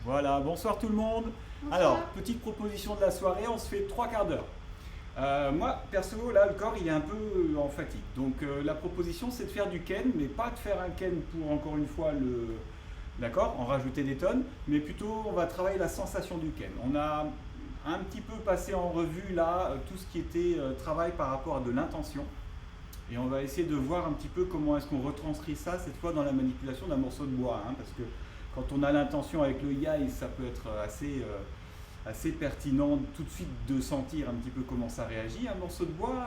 Voilà, bonsoir tout le monde. Alors, Bonsoir. petite proposition de la soirée, on se fait 3 quarts d'heure. Moi, perso, là, le corps, il est un peu en fatigue. Donc, la proposition, c'est de faire du ken, mais pas de faire un ken pour, encore une fois, d'accord, en rajouter des tonnes, mais plutôt, on va travailler la sensation du ken. On a un petit peu passé en revue, là, tout ce qui était travail par rapport à de l'intention. Et on va essayer de voir un petit peu comment est-ce qu'on retranscrit ça, cette fois, dans la manipulation d'un morceau de bois, hein, parce que quand on a l'intention avec le yai, ça peut être assez pertinent tout de suite de sentir un petit peu comment ça réagit. Un morceau de bois,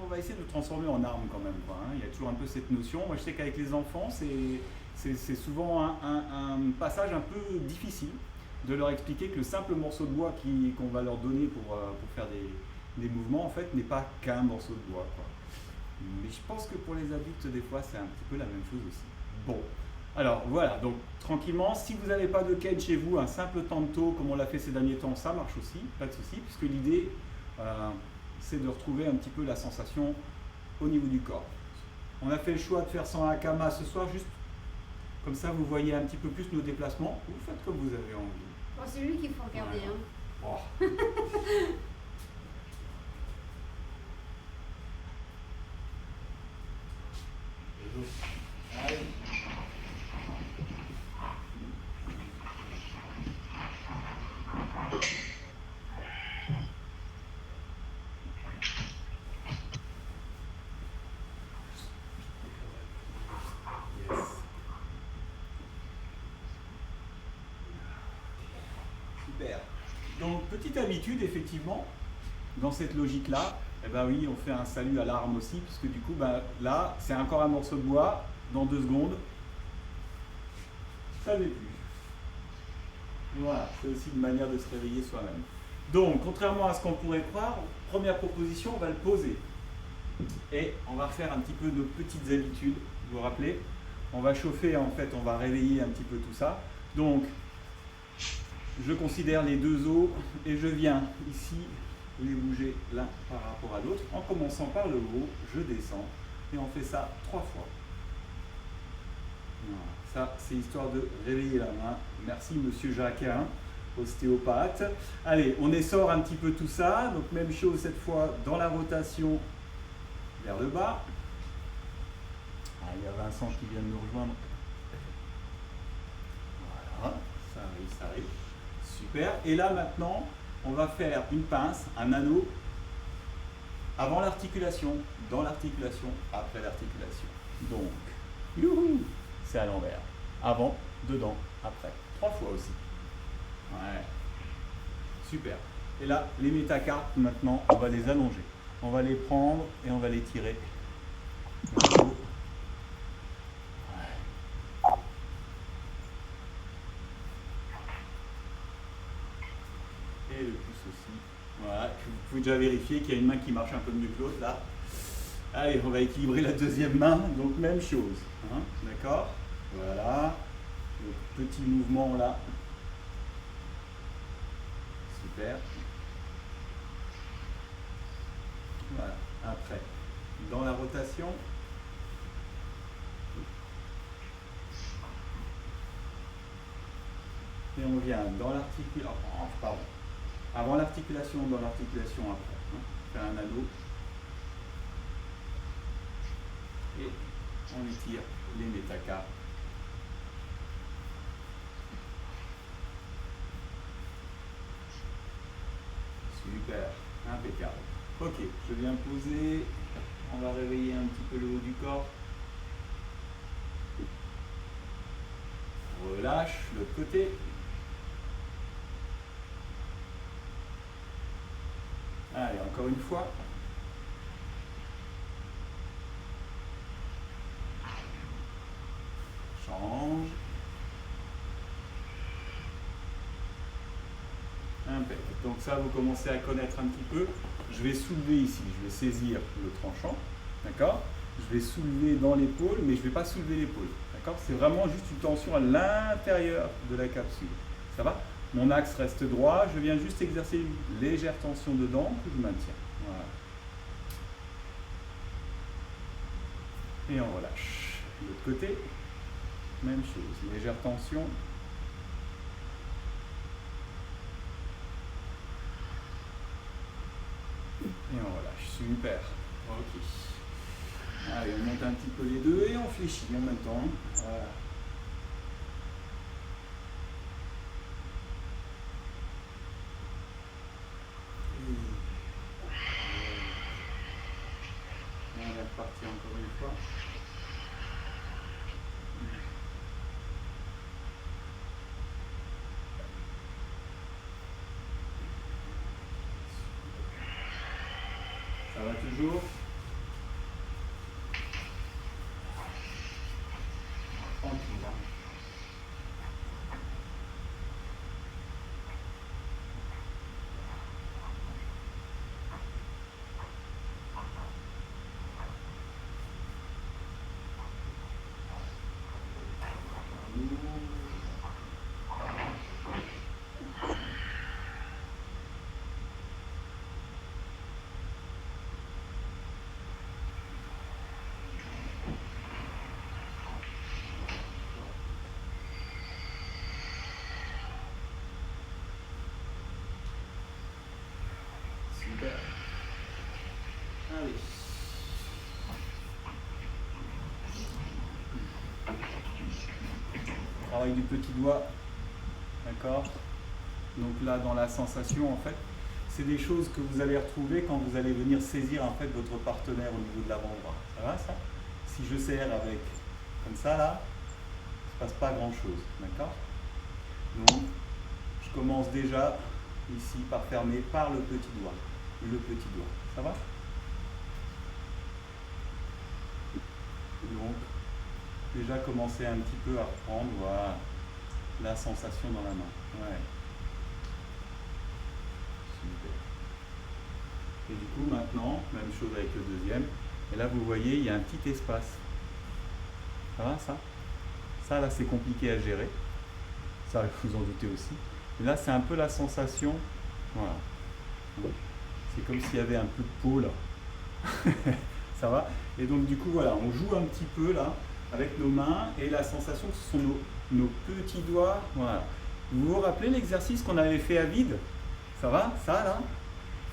on va essayer de le transformer en arme quand même, quoi, hein. Il y a toujours un peu cette notion. Moi je sais qu'avec les enfants, c'est souvent un passage un peu difficile de leur expliquer que le simple morceau de bois qu'on va leur donner pour faire des mouvements, en fait, n'est pas qu'un morceau de bois, quoi. Mais je pense que pour les adultes, des fois, c'est un petit peu la même chose aussi. Bon, alors voilà, donc tranquillement, si vous n'avez pas de ken chez vous, un simple tanto comme on l'a fait ces derniers temps, ça marche aussi, pas de souci, puisque l'idée c'est de retrouver un petit peu la sensation au niveau du corps. On a fait le choix de faire sans hakama ce soir, juste comme ça vous voyez un petit peu plus nos déplacements. Vous faites comme vous avez envie. Oh, c'est lui qu'il faut regarder. Voilà. Hein. Oh. Allez. Yes. Super. Donc, petite habitude, effectivement, dans cette logique-là, eh ben oui, on fait un salut à l'arme aussi, puisque du coup, ben, là, c'est encore un morceau de bois. Dans 2 secondes, ça ne l'est plus. Voilà, c'est aussi une manière de se réveiller soi-même. Donc, contrairement à ce qu'on pourrait croire, première proposition, on va le poser. Et on va refaire un petit peu nos petites habitudes, vous vous rappelez? On va chauffer, en fait, on va réveiller un petit peu tout ça. Donc, je considère les 2 os et je viens ici les bouger l'un par rapport à l'autre. En commençant par le haut, je descends et on fait ça 3 fois. Voilà. Ça, c'est histoire de réveiller la main. Merci Monsieur Jacquin, ostéopathe. Allez, on essore un petit peu tout ça. Donc, même chose cette fois dans la rotation vers le bas. Ah, il y a Vincent qui vient de nous rejoindre. Voilà, ça arrive, ça arrive. Super. Et là, maintenant, on va faire une pince, un anneau, avant l'articulation, dans l'articulation, après l'articulation. Donc, youhou, c'est à l'envers. Avant, dedans, après. 3 fois aussi. Ouais. Super. Et là, les métacarpes, maintenant, on va les allonger. On va les prendre et on va les tirer. Et le pouce aussi. Voilà, vous pouvez déjà vérifier qu'il y a une main qui marche un peu mieux que l'autre là. Allez, on va équilibrer la deuxième main, donc même chose. Hein, d'accord? Voilà. Le petit mouvement là. Super. Voilà. Après, dans la rotation. Et on vient dans l'articulation. Oh, pardon. Avant l'articulation, dans l'articulation après. Hein, faire un anneau. Et on étire les métacarpes. Super, impeccable. Ok, je viens poser. On va réveiller un petit peu le haut du corps. Relâche l'autre côté. Allez, encore une fois. Change. Impeccable. Donc ça, vous commencez à connaître un petit peu. Je vais soulever ici, je vais saisir le tranchant. D'accord? Je vais soulever dans l'épaule, mais je ne vais pas soulever l'épaule. D'accord? C'est vraiment juste une tension à l'intérieur de la capsule. Ça va? Mon axe reste droit, je viens juste exercer une légère tension dedans que je maintiens. Voilà. Et on relâche. De l'autre côté, même chose, légère tension. Super. Ok. Allez, on monte un petit peu les deux et on fléchit en même temps. Voilà. Et on va repartir encore une fois. Ça va toujours? Tranquille. Hein. Super. Allez. Travail du petit doigt. D'accord? Donc là, dans la sensation, en fait, c'est des choses que vous allez retrouver quand vous allez venir saisir en fait votre partenaire au niveau de l'avant-bras. Ça va ça? Si je serre avec comme ça là, il ne se passe pas grand chose. D'accord? Donc, je commence déjà ici par fermer par le petit doigt. Le petit doigt. Ça va? Donc, déjà commencer un petit peu à reprendre voilà, la sensation dans la main. Ouais. Super. Et du coup, maintenant, même chose avec le deuxième. Et là, vous voyez, il y a un petit espace. Ça va, ça? Ça, là, c'est compliqué à gérer. Ça, vous en doutez aussi. Et là, c'est un peu la sensation. Voilà. C'est comme s'il y avait un peu de peau, là. Ça va? Et donc, du coup, voilà, on joue un petit peu, là, avec nos mains. Et la sensation, ce sont nos petits doigts. Voilà. Vous vous rappelez l'exercice qu'on avait fait à vide? Ça va? Ça, là?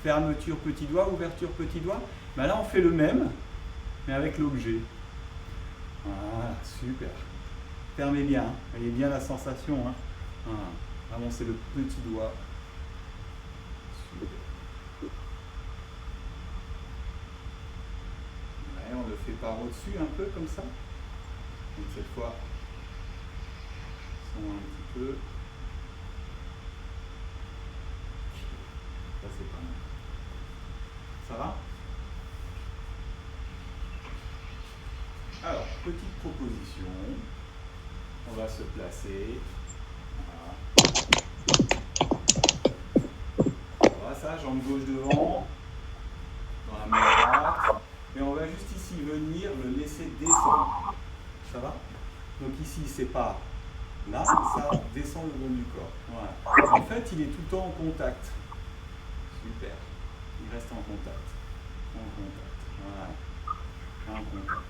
Fermeture petit doigt, ouverture petit doigt. Ben là, on fait le même, mais avec l'objet. Voilà, super. Fermez bien, hein. Voyez bien la sensation. Hein. Voilà. Vraiment, c'est le petit doigt. Super. Ouais, on le fait par au-dessus un peu comme ça. Donc cette fois, on un petit peu. Ça, c'est pas mal. Ça va? Alors, petite proposition. On va se placer. Voilà. Voilà ça, jambe gauche devant. Dans la main droite. Et on va juste ici venir le laisser descendre. Ça va? Donc ici, c'est pas là, ça descend le long du corps. Voilà. En fait, il est tout le temps en contact. Super. Il reste en contact. En contact. Voilà. En contact.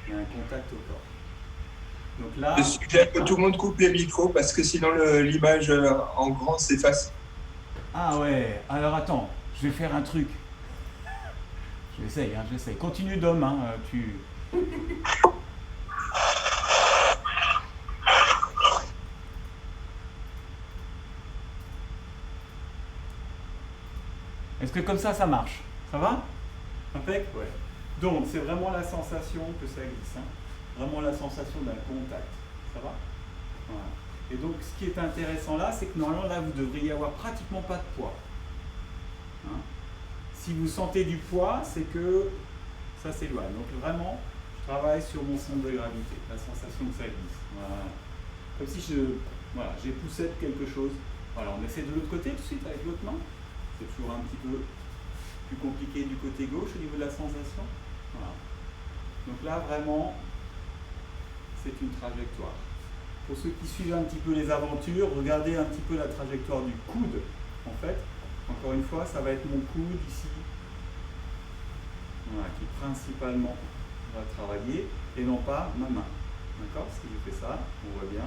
Il y a un contact au corps. Donc là. Je suggère que tout le monde coupe les micros parce que sinon l'image en grand c'est facile. Ah ouais, alors attends, je vais faire un truc. J'essaye, hein, j'essaye. Continue Dom, hein, tu. Est-ce que comme ça marche? Ça va? Impec? Ouais. Donc c'est vraiment la sensation que ça glisse. Hein. Vraiment la sensation d'un contact. Ça va? Voilà. Et donc ce qui est intéressant là, c'est que normalement là vous devriez avoir pratiquement pas de poids. Hein. Si vous sentez du poids, c'est que ça s'éloigne. Donc vraiment, je travaille sur mon centre de gravité, la sensation que ça glisse. Voilà. Comme si j'ai poussé quelque chose. Voilà, on essaie de l'autre côté tout de suite avec l'autre main. C'est toujours un petit peu plus compliqué du côté gauche au niveau de la sensation. Voilà. Donc là, vraiment, c'est une trajectoire. Pour ceux qui suivent un petit peu les aventures, regardez un petit peu la trajectoire du coude. En fait, encore une fois, ça va être mon coude ici, voilà, qui principalement va travailler, et non pas ma main. D'accord? Si je fais ça, on voit bien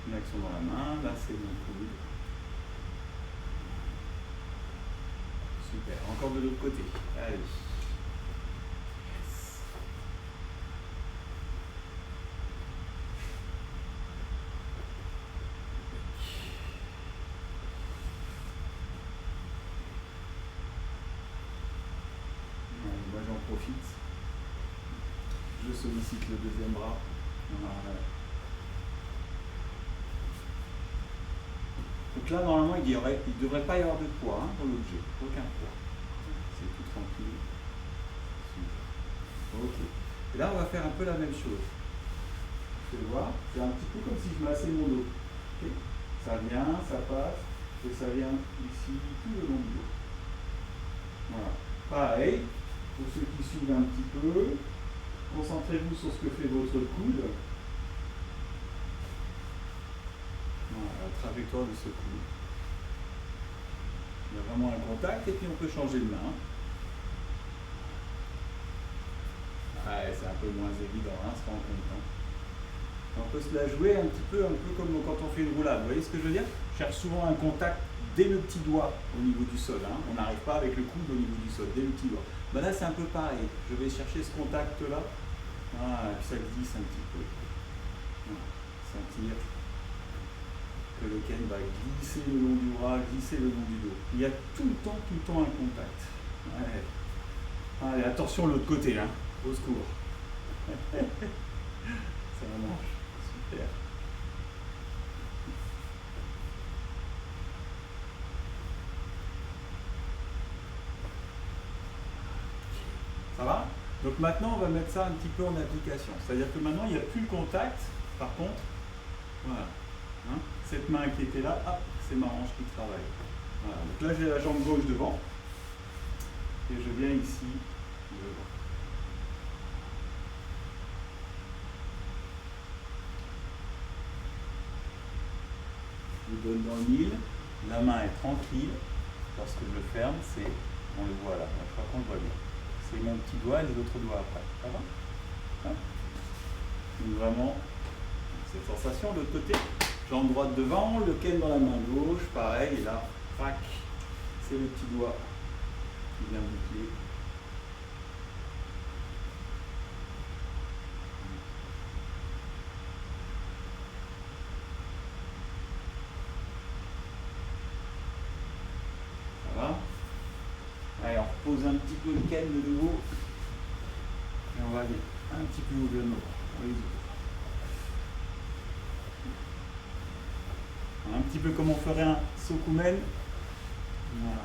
une action dans la main. Là, c'est mon coude. Super. Encore de l'autre côté. Allez. Yes. Moi j'en profite. Je sollicite le deuxième bras. Voilà. Donc là, normalement, il ne devrait pas y avoir de poids dans l'objet. Aucun poids. C'est tout tranquille. Super. Ok. Et là, on va faire un peu la même chose. Vous pouvez voir, c'est un petit peu comme si je massais mon dos. Okay. Ça vient, ça passe, et ça vient ici, tout le long du dos. Voilà. Pareil, pour ceux qui suivent un petit peu, concentrez-vous sur ce que fait votre coude. Voilà, la trajectoire de ce coude. Il y a vraiment un contact et puis on peut changer de main. Ouais, c'est un peu moins évident, hein, se rend compte. Hein. On peut se la jouer un peu comme quand on fait une roulade. Vous voyez ce que je veux dire? Je cherche souvent un contact dès le petit doigt au niveau du sol. Hein. On n'arrive pas avec le coude au niveau du sol, dès le petit doigt. Ben là, c'est un peu pareil. Je vais chercher ce contact-là. Ah, et puis ça glisse un petit peu. Voilà. Sentir que le ken va glisser le long du bras, glisser le long du dos. Il y a tout le temps un contact. Ouais. Allez, attention de l'autre côté, hein. Au secours. Ça marche. Super. Ça va? Donc maintenant, on va mettre ça un petit peu en application. C'est-à-dire que maintenant, il n'y a plus le contact. Par contre, voilà. Hein, cette main qui était là, hop, c'est ma hanche qui travaille. Voilà. Donc là, j'ai la jambe gauche devant. Et je viens ici devant. Je vous donne dans le mille. La main est tranquille. Lorsque je le ferme, on le voit là. Je crois qu'on le voit bien. C'est mon petit doigt et les autres doigts après. Ça va? Hein? Donc vraiment, cette sensation de l'autre côté. Jambe droite devant, le ken dans la main gauche, pareil, et là, crac, c'est le petit doigt qui vient boucler. Ça va? Allez, on repose un petit peu le ken de nouveau. Et on va aller un petit peu ouvrir nos bras. On les ouvre. Un petit peu comme on ferait un sokumen. Voilà.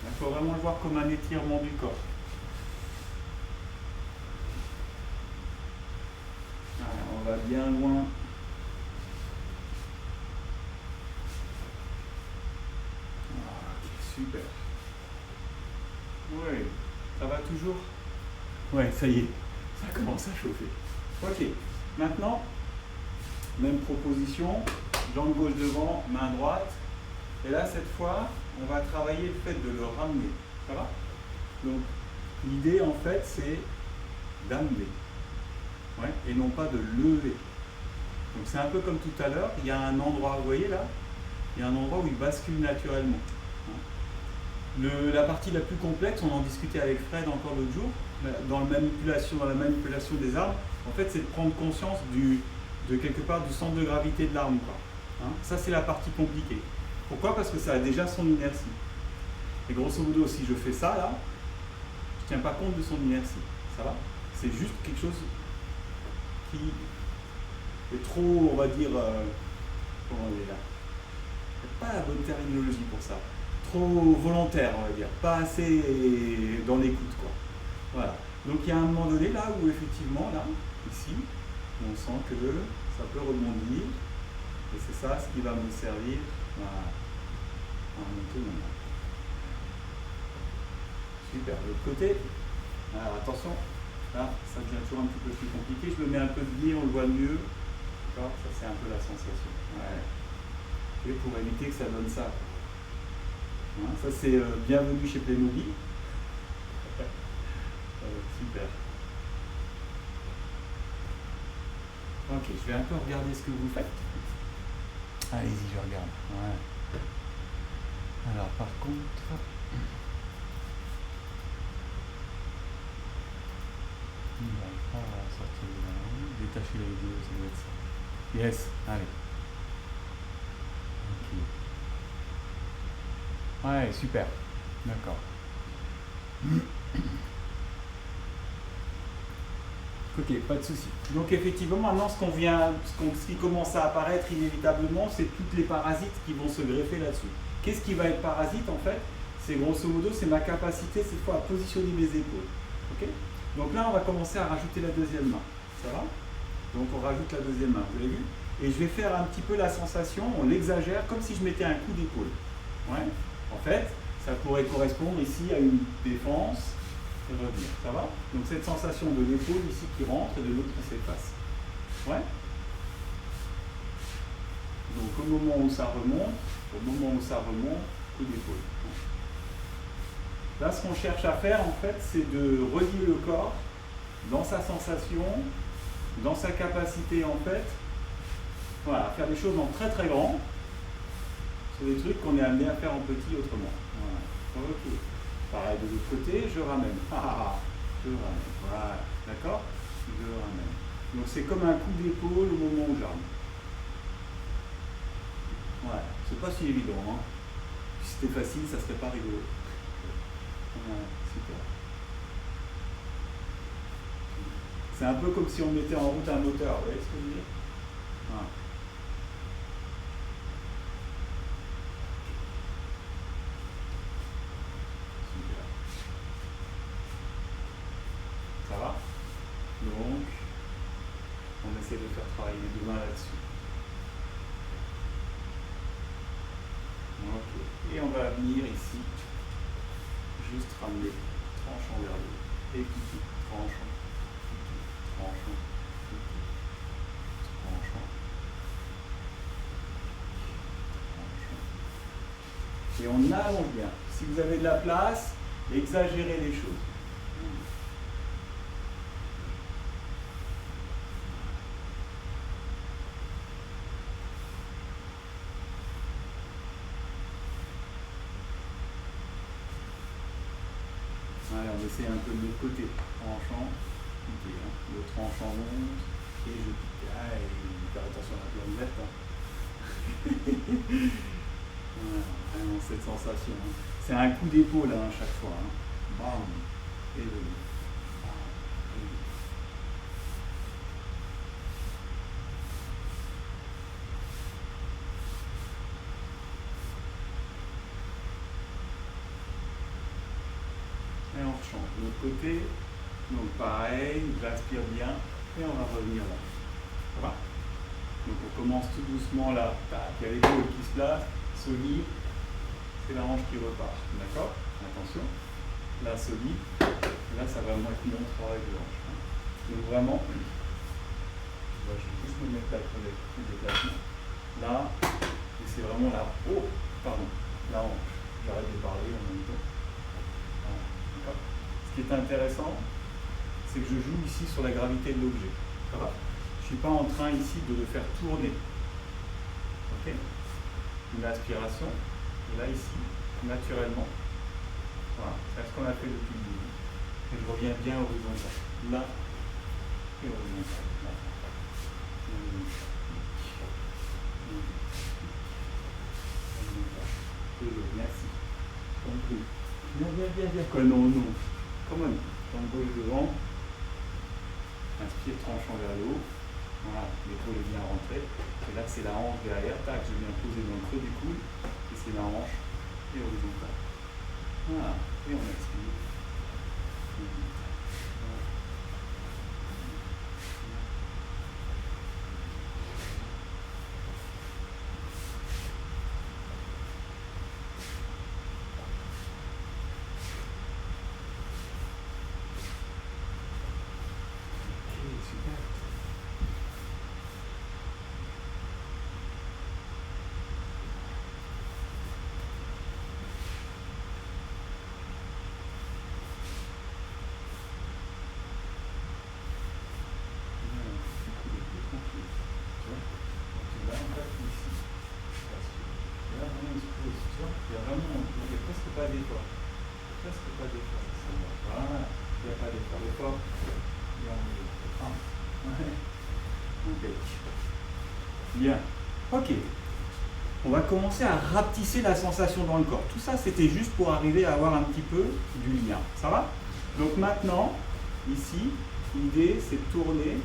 Il faut vraiment le voir comme un étirement du corps. Alors, on va bien loin. Super. Oui. Ça va toujours? Ouais, ça y est, ça commence à chauffer. Ok, maintenant, même proposition, jambe gauche devant, main droite. Et là, cette fois, on va travailler le fait de le ramener. Ça va? Donc, l'idée, en fait, c'est d'amener. Ouais, et non pas de lever. Donc, c'est un peu comme tout à l'heure. Il y a un endroit, vous voyez là? Il y a un endroit où il bascule naturellement. La partie la plus complexe, on en discutait avec Fred encore l'autre jour, dans la manipulation des armes, en fait, c'est de prendre conscience de quelque part du centre de gravité de l'arme. Hein, ça, c'est la partie compliquée. Pourquoi? Parce que ça a déjà son inertie. Et grosso modo, si je fais ça, là, je ne tiens pas compte de son inertie. Ça va? C'est juste quelque chose qui est trop, on va dire, comment on est là? Pas la bonne terminologie pour ça. Trop volontaire, on va dire, pas assez dans l'écoute, quoi. Voilà. Donc il y a un moment donné là où effectivement, là, ici, on sent que ça peut rebondir, et c'est ça ce qui va me servir à remonter mon main. Super. De l'autre côté, alors attention, là, ça devient toujours un petit peu plus compliqué. Je me mets un peu de biais, on le voit mieux. D'accord? Ça c'est un peu la sensation. Ouais. Et pour éviter que ça donne ça. Hein, ça c'est bienvenue chez Playmobil. Super. Ok, je vais un peu regarder ce que vous faites. Allez-y, je regarde. Ouais. Alors par contre, il va pas sortir de là. Détacher la vidéo, ça doit être ça. Yes, allez. Ok. Ouais, super. D'accord. Ok, pas de souci. Donc effectivement, maintenant, ce qui commence à apparaître inévitablement, c'est toutes les parasites qui vont se greffer là-dessus. Qu'est-ce qui va être parasite en fait? C'est grosso modo, c'est ma capacité cette fois à positionner mes épaules. Ok? Donc là, on va commencer à rajouter la deuxième main. Ça va? Donc on rajoute la deuxième main, vous avez vu? Et je vais faire un petit peu la sensation, on l'exagère, comme si je mettais un coup d'épaule. Ouais? En fait, ça pourrait correspondre ici à une défense. Et revenir, ça va? Donc cette sensation de l'épaule ici qui rentre et de l'autre qui s'efface. Ouais? Donc au moment où ça remonte, coup d'épaule. Là, ce qu'on cherche à faire, en fait, c'est de relier le corps dans sa sensation, dans sa capacité, en fait, voilà, à faire des choses en très très grand. C'est des trucs qu'on est amené à faire en petit autrement. Voilà. Ok. Pareil de l'autre côté, je ramène. Je ramène. Voilà. D'accord? Je ramène. Donc c'est comme un coup d'épaule au moment où j'arme. Ouais. C'est pas si évident. Hein. Si c'était facile, ça serait pas rigolo. Ouais, super. C'est un peu comme si on mettait en route un moteur. Vous voyez ce que je veux dire? Ouais. Ça va? Donc, on essaie de faire travailler les deux mains là-dessus. Ok. Et on va venir ici, juste ramener tranchant vers le haut. Et qui tranchant, tranchant, tranchant, tranchant. Et on allonge bien. Si vous avez de la place, exagérez les choses. Allez, on essaie un peu de l'autre côté. Tranchant, piqué. Hein. Le tranchant monte et je pique. Ah, et faire attention à la plaque verte. Hein. Voilà, vraiment cette sensation. Hein. C'est un coup d'épaule hein, à chaque fois. Hein. Bam. Et le. Et on change de l'autre côté. Donc pareil, j'aspire bien et on va revenir là. Ça va? Donc on commence tout doucement là. Tac, il y a l'épaule qui se place, solide. C'est la hanche qui repart. D'accord? Attention. Là, solide. Là, ça va moins être mon travail de hanche. Hein. Donc vraiment, je vais juste me mettre là pour les déplacements. Là, et c'est vraiment la. Oh, pardon, la hanche. J'arrête de parler en même temps. D'accord? Ce qui est intéressant, c'est que je joue ici sur la gravité de l'objet. Ça va? Je ne suis pas en train ici de le faire tourner. Ok? Une aspiration. Et là, ici, naturellement. Voilà, c'est ce qu'on a fait depuis le début. Et je reviens bien horizontal. Là, et horizontal. Là. Merci. Compris. Bien. Quoi, non. Come on. Jambe gauche devant. Inspire, tranchant vers le haut. Voilà, l'épaule est bien rentrée. Et là, c'est la hanche derrière. Tac, je viens poser dans le creux du coude. Et c'est la hanche. Et horizontale. Voilà. Et on expire. Bien. Ok. On va commencer à rapetisser la sensation dans le corps. Tout ça, c'était juste pour arriver à avoir un petit peu du lien. Ça va? Donc maintenant, ici, l'idée, c'est de tourner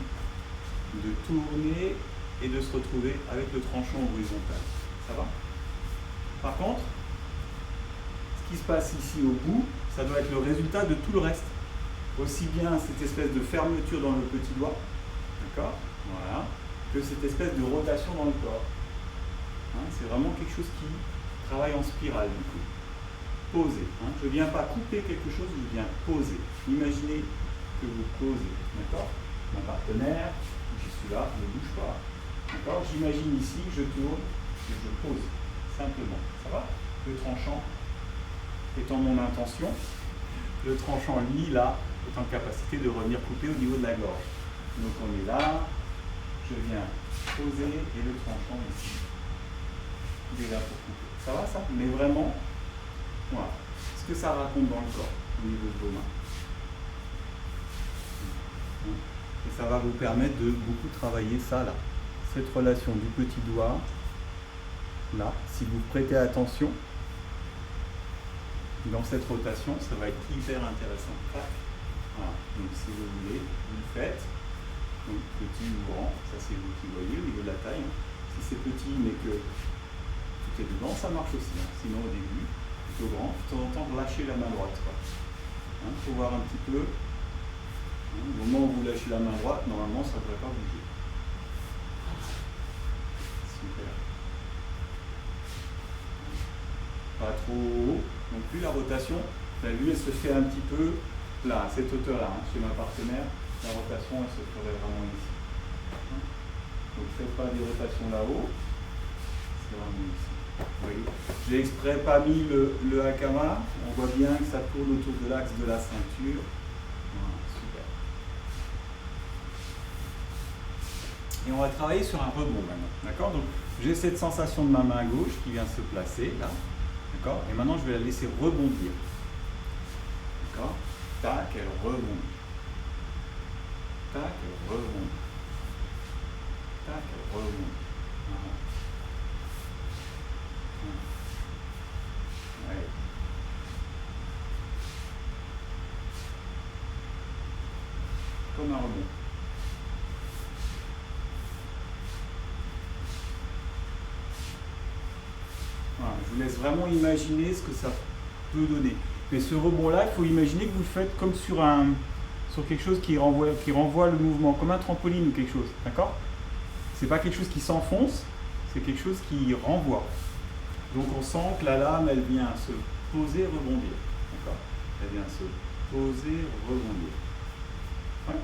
et de se retrouver avec le tranchant horizontal. Ça va? Par contre, ce qui se passe ici au bout, ça doit être le résultat de tout le reste. Aussi bien cette espèce de fermeture dans le petit doigt, d'accord? Voilà, que cette espèce de rotation dans le corps. Hein, c'est vraiment quelque chose qui travaille en spirale du coup. Poser. Hein. Je ne viens pas couper quelque chose, je viens poser. Imaginez que vous posez. D'accord? Mon partenaire, je suis là, je ne bouge pas. D'accord? J'imagine ici, je tourne et je pose. Simplement. Ça va? Le tranchant étant mon intention, le tranchant, lui, là, est en capacité de revenir couper au niveau de la gorge. Donc on est là, je viens poser et le tranchant ici. Il est là pour couper. Ça va ça? Mais vraiment, voilà. Ce que ça raconte dans le corps, au niveau de vos mains. Et ça va vous permettre de beaucoup travailler ça là. Cette relation du petit doigt, là, si vous prêtez attention, dans cette rotation, ça va être hyper intéressant. Voilà. Donc si vous voulez, vous le faites. Donc petit ou grand, ça c'est vous qui voyez au niveau de la taille. Si c'est petit mais que tout est dedans, ça marche aussi. Sinon au début, plutôt grand, de temps en temps lâchez la main droite. Il faut voir un petit peu. Au moment où vous lâchez la main droite, normalement ça ne devrait pas bouger. Super. Pas trop haut. Donc plus la rotation, lui elle se fait un petit peu là, à cette hauteur-là, chez ma partenaire, la rotation elle se ferait vraiment ici. Donc faites pas des rotations là-haut, c'est vraiment ici. Vous voyez, j'ai exprès pas mis le hakama, on voit bien que ça tourne autour de l'axe de la ceinture. Voilà, super. Et on va travailler sur un rebond maintenant, d'accord? Donc j'ai cette sensation de ma main gauche qui vient se placer là. D'accord? Et maintenant, je vais la laisser rebondir. D'accord? Tac, elle rebondit. Tac, elle rebondit. Tac, elle rebondit. Voilà. Ouais. Comme un rebond. Voilà, je vous laisse vraiment imaginer ce que ça peut donner. Mais ce rebond-là, il faut imaginer que vous le faites comme sur quelque chose qui renvoie le mouvement, comme un trampoline ou quelque chose. D'accord? C'est pas quelque chose qui s'enfonce, c'est quelque chose qui renvoie. Donc on sent que la lame, elle vient se poser, rebondir. D'accord? Elle vient se poser, rebondir. Ouais.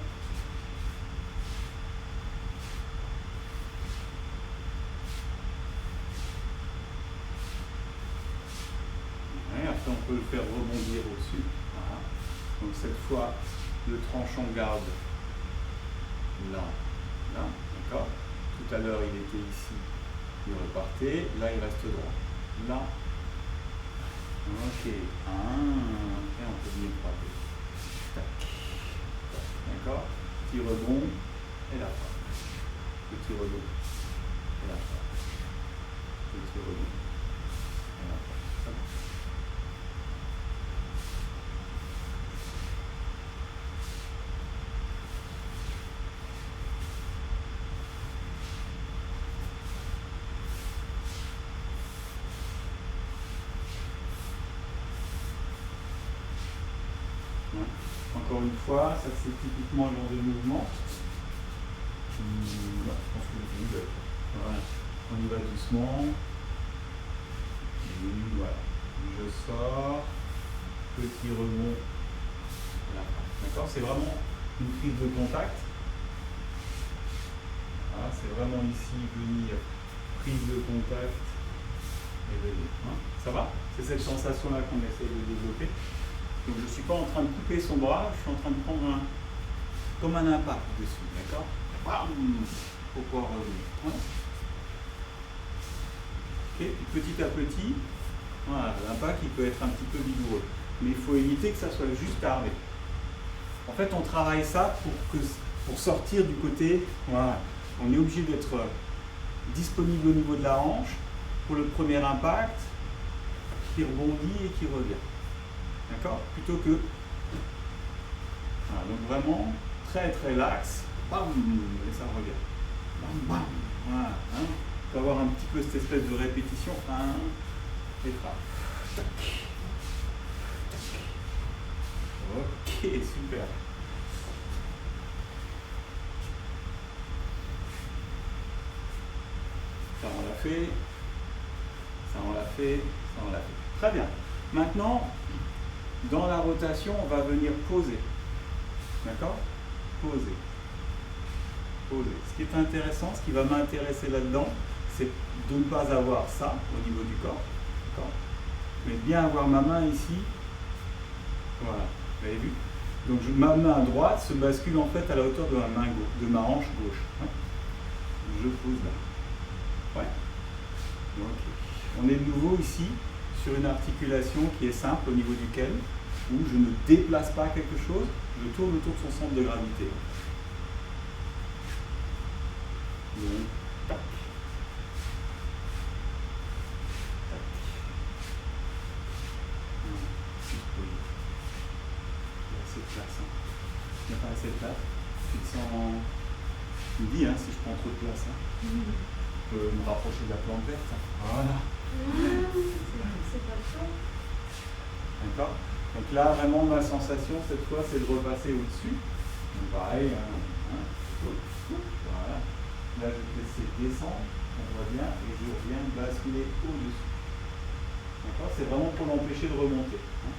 Après, on peut le faire rebondir au-dessus. Voilà. Donc cette fois, le tranchant garde là, là, d'accord? Tout à l'heure, il était ici, il repartait. Là, il reste droit. Là. Ok. Et on peut venir frapper. Tac. D'accord? Petit rebond et la frappe. Petit rebond et la frappe. Petit rebond et la frappe. Encore une fois, ça c'est typiquement le genre de mouvement. Je pense que voilà. On y va doucement. Et voilà. Je sors. Petit rebond. Voilà. D'accord? C'est vraiment une prise de contact. Voilà, c'est vraiment ici venir, prise de contact et venir. Ça va? C'est cette sensation-là qu'on essaie de développer. Donc je ne suis pas en train de couper son bras, je suis en train de prendre comme un impact dessus, d'accord? Pour pouvoir revenir. Voilà. Okay. Puis petit à petit, voilà, l'impact il peut être un petit peu vigoureux, mais il faut éviter que ça soit juste armé. En fait, on travaille ça pour sortir du côté, voilà, on est obligé d'être disponible au niveau de la hanche pour le premier impact, qui rebondit et qui revient. D'accord? Plutôt que... Voilà, donc vraiment très très lax, bam, et ça revient. Bam, bam. Voilà, hein. On peut avoir un petit peu cette espèce de répétition. Et frappe. Tac. Ok, super. Ça on l'a fait. Ça on l'a fait. Ça on l'a fait. Très bien. Maintenant, dans la rotation, on va venir poser. D'accord? Poser. Poser. Ce qui est intéressant, ce qui va m'intéresser là-dedans, c'est de ne pas avoir ça au niveau du corps. D'accord? Mais bien avoir ma main ici. Voilà. Vous avez vu? Donc ma main droite se bascule en fait à la hauteur de ma main gauche, de ma hanche gauche. Ouais. Je pose là. Ouais. Okay. On est de nouveau ici sur une articulation qui est simple au niveau duquel, où je ne déplace pas quelque chose, je tourne autour de son centre de gravité. Donc, tac. Tac. Il y a assez de place. Hein. Il n'y a pas assez de place. Tu me dis hein, si je prends trop de place. Hein. Je peux me rapprocher de la plante verte. Hein. Voilà. C'est pas chaud. D'accord? Donc là, vraiment, ma sensation, cette fois, c'est de repasser au-dessus. Donc pareil, voilà. Là, je vais laisser descendre, on voit bien, et je viens basculer au-dessus. D'accord? C'est vraiment pour l'empêcher de remonter. Hein.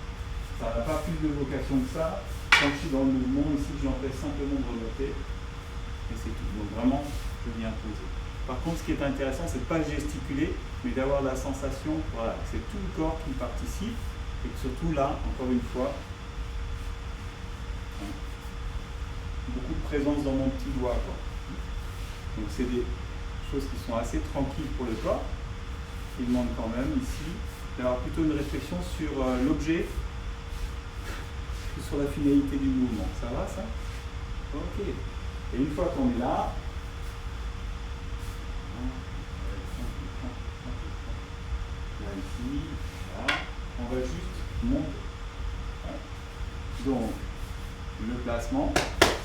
Ça n'a pas plus de vocation que ça. Quand je suis dans le mouvement, ici, je l'empêche simplement de remonter. Et c'est tout. Donc vraiment, je viens poser. Par contre, ce qui est intéressant, c'est de ne pas gesticuler, mais d'avoir la sensation, voilà, que c'est tout le corps qui participe. Et que surtout là, encore une fois, hein, beaucoup de présence dans mon petit doigt. Quoi. Donc c'est des choses qui sont assez tranquilles pour le corps, qui demandent quand même ici d'avoir plutôt une réflexion sur l'objet que sur la finalité du mouvement. Ça va ça? Ok. Et une fois qu'on est là, ici, voilà, on va juste monter. Donc, le placement,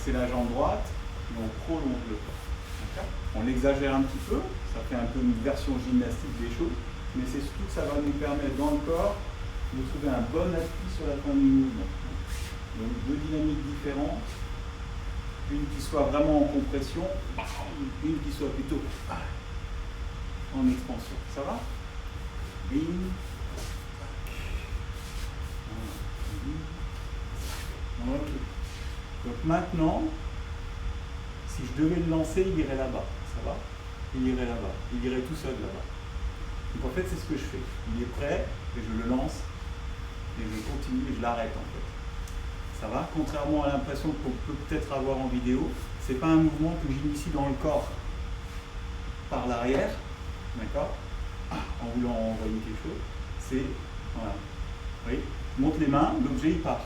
c'est la jambe droite, et on prolonge le corps. On l'exagère un petit peu, ça fait un peu une version gymnastique des choses, mais c'est surtout que ça va nous permettre dans le corps de trouver un bon appui sur la fin du mouvement. Donc, deux dynamiques différentes, une qui soit vraiment en compression, une qui soit plutôt en expansion. Ça va? Bing. Ok. Donc maintenant, si je devais le lancer, il irait là-bas. Ça va? Il irait là-bas. Il irait tout seul là-bas. Donc en fait, c'est ce que je fais. Il est prêt, et je le lance, et je continue, et je l'arrête en fait. Ça va? Contrairement à l'impression qu'on peut peut-être avoir en vidéo, c'est pas un mouvement que j'initie dans le corps par l'arrière, d'accord? En voulant envoyer quelque chose, c'est, voilà, vous voyez, je monte les mains, l'objet il part.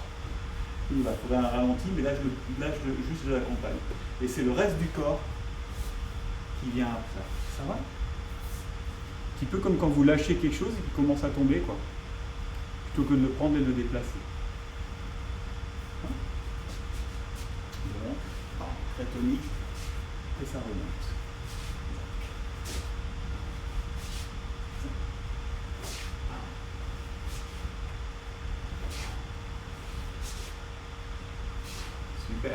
Il va trouver un ralenti, mais là, juste je l'accompagne. Et c'est le reste du corps qui vient après. Ça va? Un petit peu comme quand vous lâchez quelque chose et qu'il commence à tomber, quoi. Plutôt que de le prendre et de le déplacer. Bon, très tonique, et ça remonte. Super.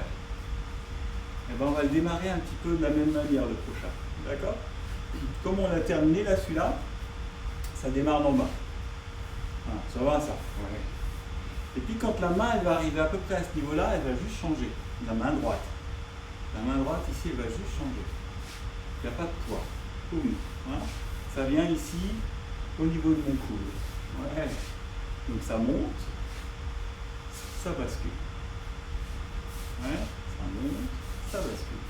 Et ben on va le démarrer un petit peu de la même manière le prochain. D'accord? Comme on a terminé là, celui-là, ça démarre d'en bas. Voilà, ça va ça? Ouais. Et puis quand la main elle va arriver à peu près à ce niveau-là, elle va juste changer. La main droite. La main droite ici, elle va juste changer. Il n'y a pas de poids. Boum. Voilà. Ça vient ici, au niveau de mon coude. Ouais. Donc ça monte, ça bascule. Ouais, ça monte, ça bascule.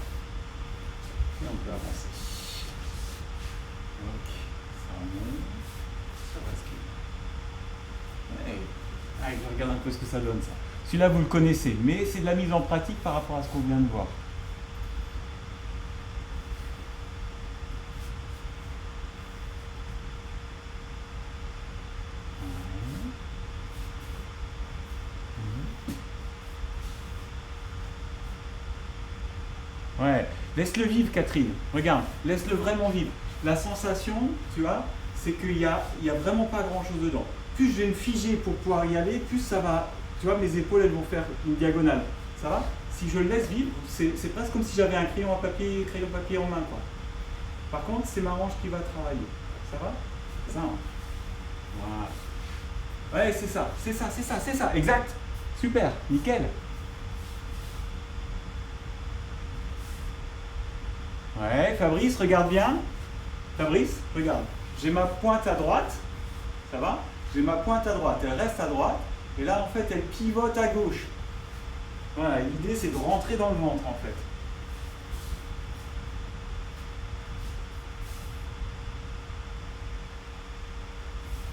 Et on peut avancer. Ok, ça monte, ça bascule. Ouais. Allez, je regarde un peu ce que ça donne ça. Celui-là, vous le connaissez, mais c'est de la mise en pratique par rapport à ce qu'on vient de voir. Ouais, laisse-le vivre, Catherine. Regarde, laisse-le vraiment vivre. La sensation, tu vois, c'est qu'il y a vraiment pas grand-chose dedans. Plus je vais me figer pour pouvoir y aller, plus ça va. Tu vois, mes épaules, elles vont faire une diagonale. Ça va? Si je le laisse vivre, c'est presque comme si j'avais un crayon papier en main, quoi. Par contre, c'est ma hanche qui va travailler. Ça va? Ça, hein. Voilà. Ouais, c'est ça. Exact. Super, nickel. Ouais, Fabrice, regarde bien. Fabrice, regarde. J'ai ma pointe à droite. Ça va? J'ai ma pointe à droite. Elle reste à droite. Et là, en fait, elle pivote à gauche. Voilà, l'idée, c'est de rentrer dans le ventre, en fait.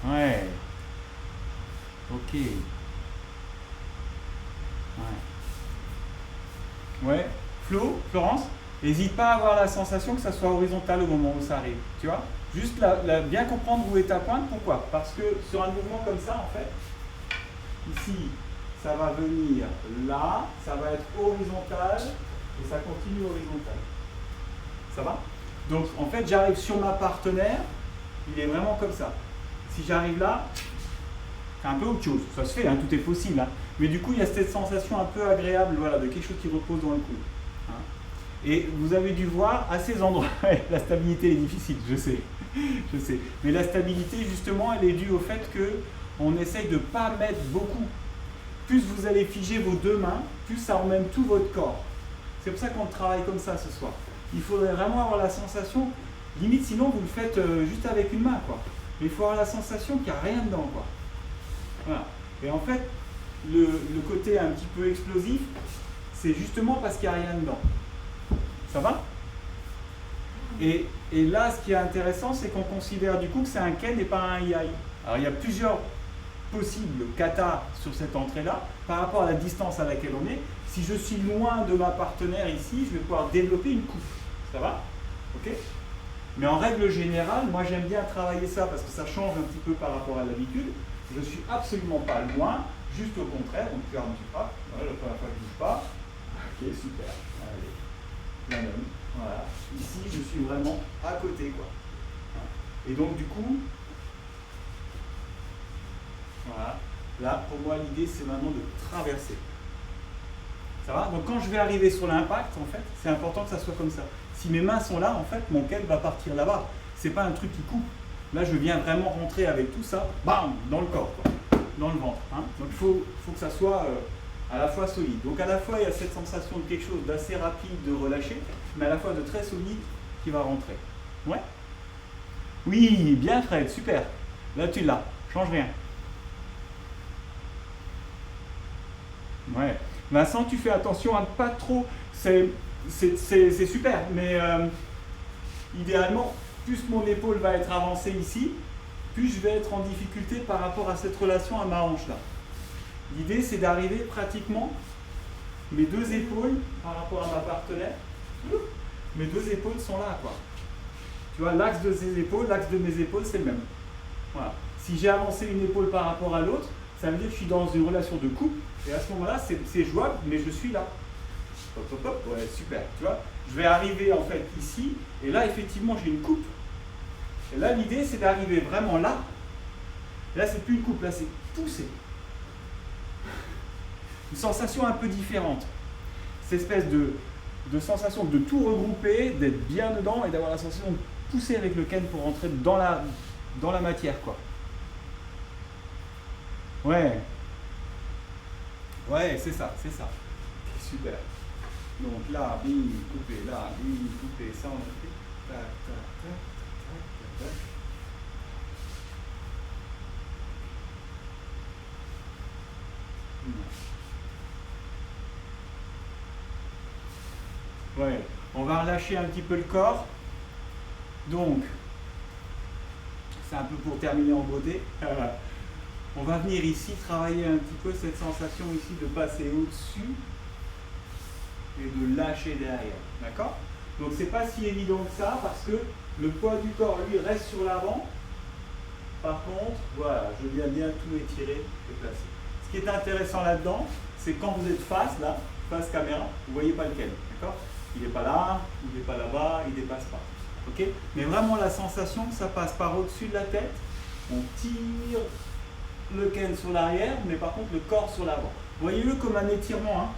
Ouais. Ok. Ouais. Flo, Florence, n'hésite pas à avoir la sensation que ça soit horizontal au moment où ça arrive. Tu vois? Juste bien comprendre où est ta pointe. Pourquoi? Parce que sur un mouvement comme ça, en fait, ici, ça va venir là, ça va être horizontal et ça continue horizontal. Ça va? Donc, en fait, j'arrive sur ma partenaire, il est vraiment comme ça. Si j'arrive là, c'est un peu autre chose. Ça se fait, hein, tout est possible. Hein. Mais du coup, il y a cette sensation un peu agréable, voilà, de quelque chose qui repose dans le coude. Hein. Et vous avez dû voir à ces endroits, la stabilité est difficile, je sais. Je sais. Mais la stabilité, justement, elle est due au fait qu'on essaye de ne pas mettre beaucoup. Plus vous allez figer vos deux mains, plus ça emmène tout votre corps. C'est pour ça qu'on travaille comme ça ce soir. Il faudrait vraiment avoir la sensation, limite sinon vous le faites juste avec une main, quoi. Mais il faut avoir la sensation qu'il n'y a rien dedans, quoi. Voilà. Et en fait, le côté un petit peu explosif, c'est justement parce qu'il n'y a rien dedans. Ça va? Et là, ce qui est intéressant, c'est qu'on considère du coup que c'est un ken et pas un yai. Alors il y a plusieurs possibles kata sur cette entrée-là, par rapport à la distance à laquelle on est. Si je suis loin de ma partenaire ici, je vais pouvoir développer une coupe. Ça va? Ok? Mais en règle générale, moi j'aime bien travailler ça parce que ça change un petit peu par rapport à l'habitude. Je ne suis absolument pas loin, juste au contraire. Donc tu pas. Voilà, la première fois je ne bouge pas. Ok, super. Allez. La même. Voilà. Ici, je suis vraiment à côté, quoi. Et donc du coup, voilà. Là, pour moi, l'idée, c'est maintenant de traverser. Ça va? Donc quand je vais arriver sur l'impact, en fait, c'est important que ça soit comme ça. Si mes mains sont là, en fait, mon ken va partir là-bas. C'est pas un truc qui coupe. Là, je viens vraiment rentrer avec tout ça, bam, dans le corps, quoi, dans le ventre. Hein. Donc il faut que ça soit à la fois solide. Donc à la fois, il y a cette sensation de quelque chose d'assez rapide de relâcher, mais à la fois de très solide qui va rentrer. Ouais? Oui, bien Fred, super. Là, tu l'as. Change rien. Ouais. Vincent, tu fais attention à ne pas trop. C'est super, mais idéalement, plus mon épaule va être avancée ici, plus je vais être en difficulté par rapport à cette relation à ma hanche là. L'idée, c'est d'arriver pratiquement mes deux épaules par rapport à ma partenaire. Mes deux épaules sont là, quoi. Tu vois, l'axe de ses épaules, l'axe de mes épaules, c'est le même. Voilà. Si j'ai avancé une épaule par rapport à l'autre, ça veut dire que je suis dans une relation de couple. Et à ce moment-là, c'est jouable, mais je suis là. Hop, hop, hop, ouais, super. Tu vois, je vais arriver en fait ici, et là, effectivement, j'ai une coupe. Et là, l'idée, c'est d'arriver vraiment là. Et là, c'est plus une coupe, là, c'est poussé. Une sensation un peu différente. Cette espèce de sensation de tout regrouper, d'être bien dedans et d'avoir la sensation de pousser avec le ken pour rentrer dans la matière, quoi. Ouais. Ouais, c'est ça. Super. Donc là, bim, coupé, là, bim, coupé, ça on a fait. Tac, tac, tac, tac, tac, tac. Ouais, on va relâcher un petit peu le corps. Donc, c'est un peu pour terminer en beauté. On va venir ici travailler un petit peu cette sensation ici de passer au-dessus et de lâcher derrière. D'accord? Donc c'est pas si évident que ça parce que le poids du corps lui reste sur l'avant. Par contre, voilà, je viens bien tout étirer et placer. Ce qui est intéressant là-dedans, c'est quand vous êtes face, là, face caméra, vous voyez pas lequel. D'accord? Il n'est pas là, il n'est pas là-bas, il ne dépasse pas. Ok? Mais vraiment la sensation, ça passe par au-dessus de la tête. On tire le ken sur l'arrière, mais par contre le corps sur l'avant. Voyez-le comme un étirement. Hein.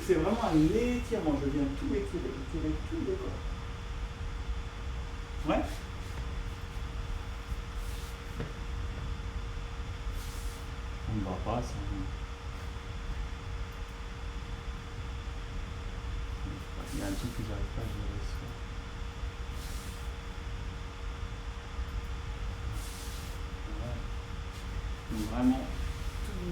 C'est vraiment un étirement. Je viens tout étirer tout le corps. Ouais? On ne va pas ça. Il y a un truc que j'arrive pas à gérer ça. Ouais. Donc vraiment tout.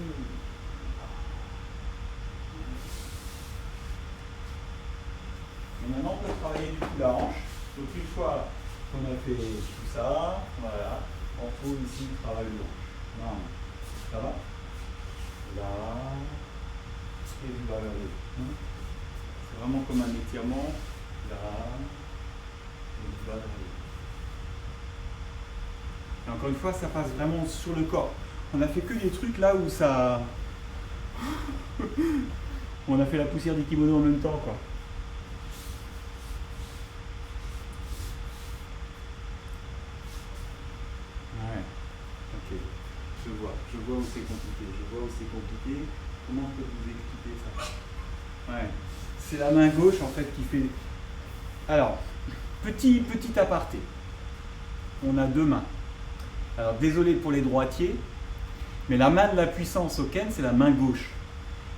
Et maintenant on peut travailler du coup la hanche. Donc une fois qu'on a fait tout ça, voilà, on trouve ici le travail de hanche. Non. Ça va? Là. Et du bas vers le haut. C'est vraiment comme un étirement. Là. Et du bas vers le haut. Et encore une fois, ça passe vraiment sur le corps. On a fait que des trucs là où ça. On a fait la poussière du kimono en même temps, quoi. Ouais. Ok. Je vois où c'est compliqué. Comment je peux vous expliquer ça? Ouais. C'est la main gauche en fait qui fait. Alors, petit aparté. On a deux mains. Alors désolé pour les droitiers, mais la main de la puissance au ken, c'est la main gauche.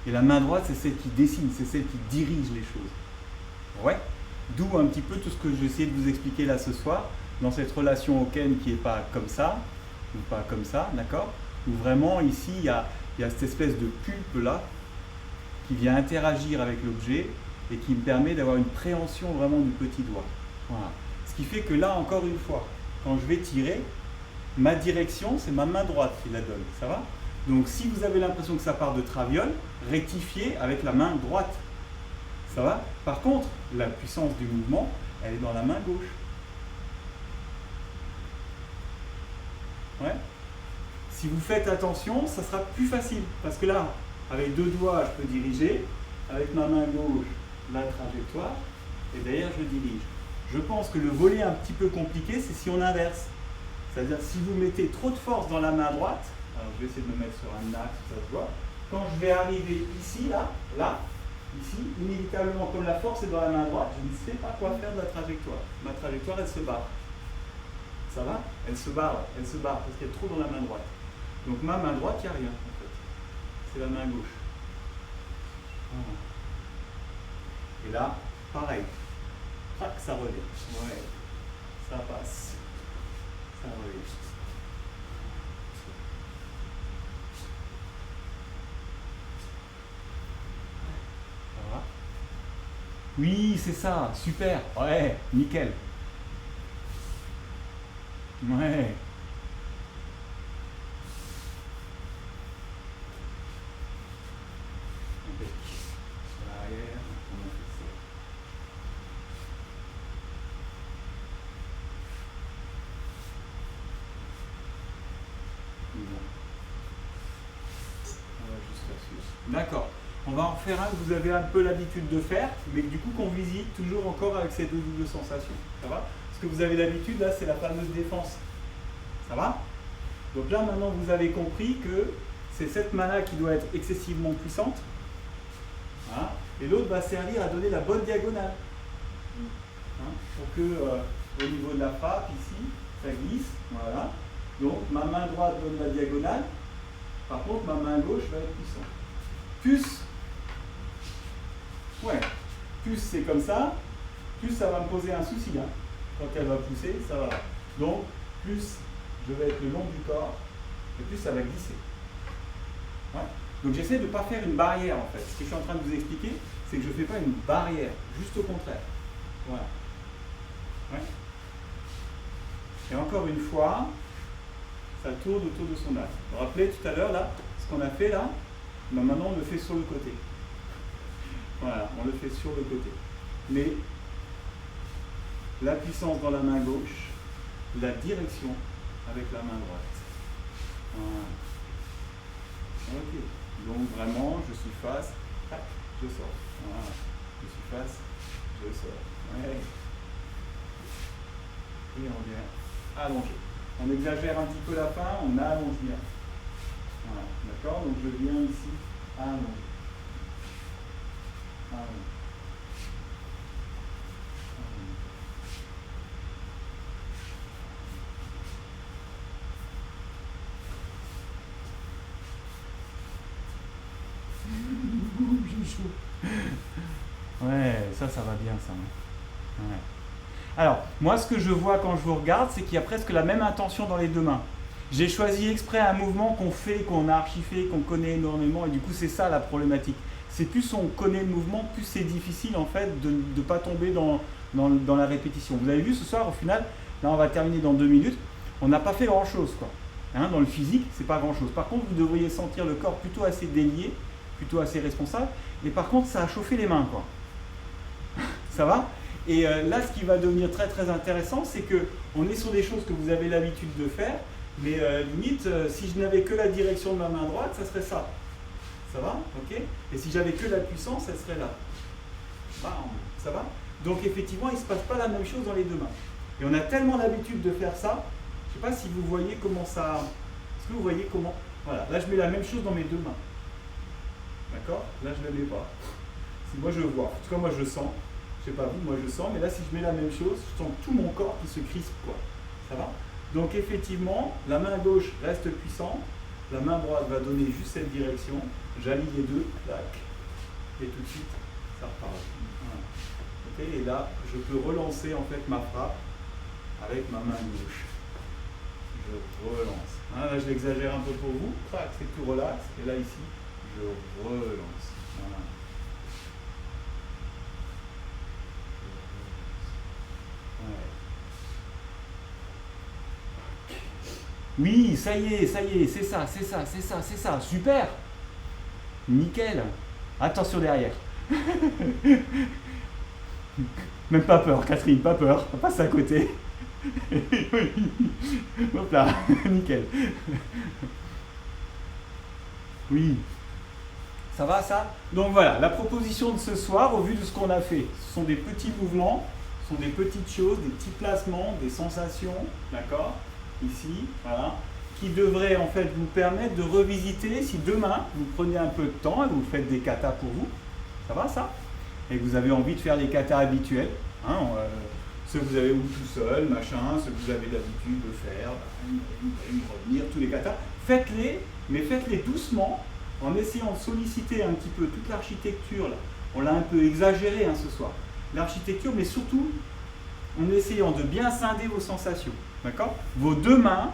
Et la main droite, c'est celle qui dessine, c'est celle qui dirige les choses. Ouais. D'où un petit peu tout ce que j'ai essayé de vous expliquer là ce soir, dans cette relation au ken qui n'est pas comme ça, ou pas comme ça, d'accord? Où vraiment ici, il y a cette espèce de pulpe là, qui vient interagir avec l'objet et qui me permet d'avoir une préhension vraiment du petit doigt. Voilà. Ce qui fait que là, encore une fois, quand je vais tirer, ma direction, c'est ma main droite qui la donne. Ça va? Donc si vous avez l'impression que ça part de traviole, rectifiez avec la main droite. Ça va? Par contre, la puissance du mouvement, elle est dans la main gauche. Ouais. Si vous faites attention, ça sera plus facile. Parce que là, avec deux doigts, je peux diriger. Avec ma main gauche, la trajectoire. Et derrière, je dirige. Je pense que le volet un petit peu compliqué, c'est si on inverse. C'est-à-dire si vous mettez trop de force dans la main droite, alors je vais essayer de me mettre sur un axe, ça se voit. Quand je vais arriver ici, là, ici, inévitablement, comme la force est dans la main droite, je ne sais pas quoi faire de la trajectoire. Ma trajectoire, elle se barre. Ça va? Elle se barre parce qu'elle est trop dans la main droite. Donc ma main droite, il n'y a rien en fait. C'est la main gauche. Et là, pareil. Crac, ça revient. Ouais. Ça passe. Ça revient. Ça va? Oui, c'est ça. Super. Ouais, nickel. Ouais. D'accord. On va en faire un que vous avez un peu l'habitude de faire, mais du coup qu'on visite toujours encore avec ces deux doubles sensations. Ça va? Ce que vous avez l'habitude, là, c'est la fameuse défense. Ça va? Donc là, maintenant, vous avez compris que c'est cette main-là qui doit être excessivement puissante. Hein, et l'autre va servir à donner la bonne diagonale. Hein, pour que, au niveau de la frappe, ici, ça glisse. Voilà. Donc, ma main droite donne la diagonale. Par contre, ma main gauche va être puissante. Plus c'est comme ça, plus ça va me poser un souci. Hein. Quand elle va pousser, ça va. Donc, plus je vais être le long du corps, et plus ça va glisser. Ouais. Donc, j'essaie de ne pas faire une barrière en fait. Ce que je suis en train de vous expliquer, c'est que je ne fais pas une barrière, juste au contraire. Voilà. Ouais. Et encore une fois, ça tourne autour de son axe. Vous vous rappelez tout à l'heure, là, ce qu'on a fait là? Ben maintenant, on le fait sur le côté. Voilà, on le fait sur le côté. Mais la puissance dans la main gauche, la direction avec la main droite. Voilà. Ok. Donc vraiment, je suis face, tac, je sors. Voilà. Je suis face, Je sors. Ouais. Et on vient allonger. On exagère un petit peu la fin, on allonge bien. Voilà, d'accord? Donc je viens ici allonger. Allonger. J'ai chaud. Ouais, ça va bien ça. Ouais. Alors, moi ce que je vois quand je vous regarde, c'est qu'il y a presque la même intention dans les deux mains. J'ai choisi exprès un mouvement qu'on fait, qu'on a archivé, qu'on connaît énormément, et du coup c'est ça la problématique. C'est plus on connaît le mouvement, plus c'est difficile en fait de ne pas tomber dans la répétition. Vous avez vu ce soir au final, là on va terminer dans 2 minutes, on n'a pas fait grand chose quoi. Hein, dans le physique, c'est pas grand chose. Par contre, vous devriez sentir le corps plutôt assez délié, plutôt assez responsable, et par contre ça a chauffé les mains quoi. Ça va? Et là, ce qui va devenir très très intéressant, c'est que on est sur des choses que vous avez l'habitude de faire, mais limite, si je n'avais que la direction de ma main droite, ça serait ça. Ça va? Ok? Et si j'avais que la puissance, ça serait là. Bam. Ça va? Donc effectivement, il ne se passe pas la même chose dans les deux mains. Et on a tellement l'habitude de faire ça, je ne sais pas si vous voyez comment ça... Est-ce que vous voyez comment... Voilà, là je mets la même chose dans mes deux mains. D'accord? Là je ne le mets pas. Si moi je vois, en tout cas moi je sens. Je sais pas vous, moi je sens, mais là si je mets la même chose, je sens tout mon corps qui se crispe quoi. Ça va? Donc effectivement, la main gauche reste puissante, la main droite va donner juste cette direction, j'allie les deux, tac, et tout de suite, ça repart. Voilà. Okay, et là, je peux relancer en fait ma frappe avec ma main gauche. Je relance. Hein, là je l'exagère un peu pour vous, crac, c'est tout relax, et là ici, je relance. Voilà. Oui, ça y est, c'est ça, super. Nickel. Attention derrière. Même pas peur, Catherine, pas peur. On passe à côté. Hop là, nickel. Oui. Ça va ça? Donc voilà, la proposition de ce soir, au vu de ce qu'on a fait, ce sont des petits mouvements, ce sont des petites choses, des petits placements, des sensations, d'accord? Ici, voilà, qui devrait en fait vous permettre de revisiter si demain vous prenez un peu de temps et vous faites des katas pour vous, ça va ça? Et que vous avez envie de faire des katas habituels, hein, ceux que vous avez ou tout seul, machin, ceux que vous avez l'habitude de faire, revenir, tous les katas, faites-les, mais faites-les doucement en essayant de solliciter un petit peu toute l'architecture. Là. On l'a un peu exagéré hein, ce soir, l'architecture, mais surtout en essayant de bien scinder vos sensations. D'accord? Vos deux mains,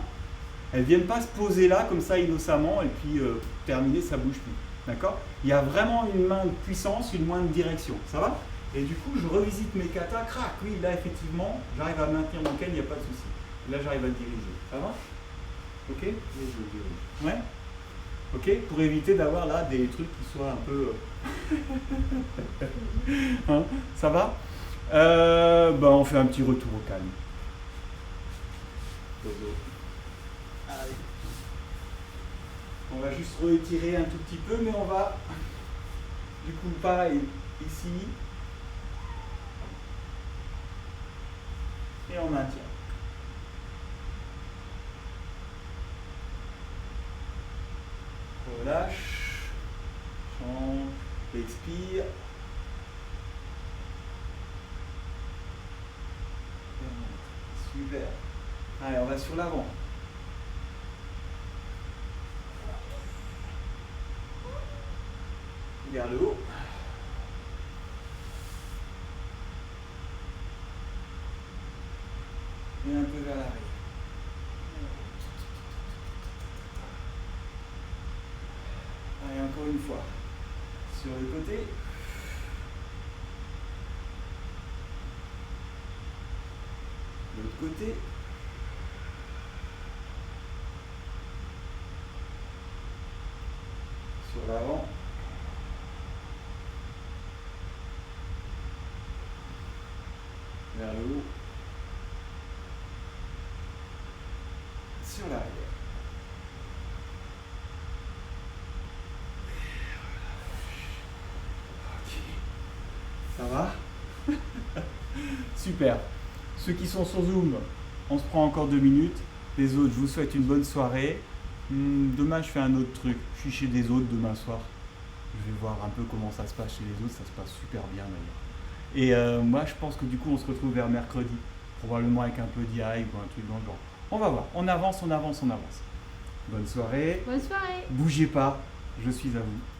elles ne viennent pas se poser là comme ça innocemment et puis terminer, ça ne bouge plus. D'accord? Il y a vraiment une main de puissance, une main de direction. Ça va? Et du coup, je revisite mes katas, crac, oui, là effectivement, j'arrive à maintenir mon ken, il n'y a pas de souci. Là, j'arrive à le diriger. Ça va? Ok? Et je le dirige. Ouais? Ok? Pour éviter d'avoir là des trucs qui soient un peu... hein? Ça va? On fait un petit retour au calme. Allez. On va juste retirer un tout petit peu, mais on va du coup pareil ici et on maintient. Relâche, change, expire. Super. Allez, on va sur l'avant. Vers le haut. Et un peu vers l'arrière. Allez, encore une fois. Sur le côté. L'autre côté. Sur l'avant. Vers le haut. Sur l'arrière. Ok. Ça va? Super. Ceux qui sont sur Zoom, on se prend encore 2 minutes. Les autres, je vous souhaite une bonne soirée. Demain, je fais un autre truc. Je suis chez des autres demain soir. Je vais voir un peu comment ça se passe chez les autres. Ça se passe super bien d'ailleurs. Et moi, je pense que du coup, on se retrouve vers mercredi. Probablement avec un peu d'IA ou un truc dans le genre. On va voir. On avance, on avance, on avance. Bonne soirée. Bonne soirée. Bougez pas. Je suis à vous.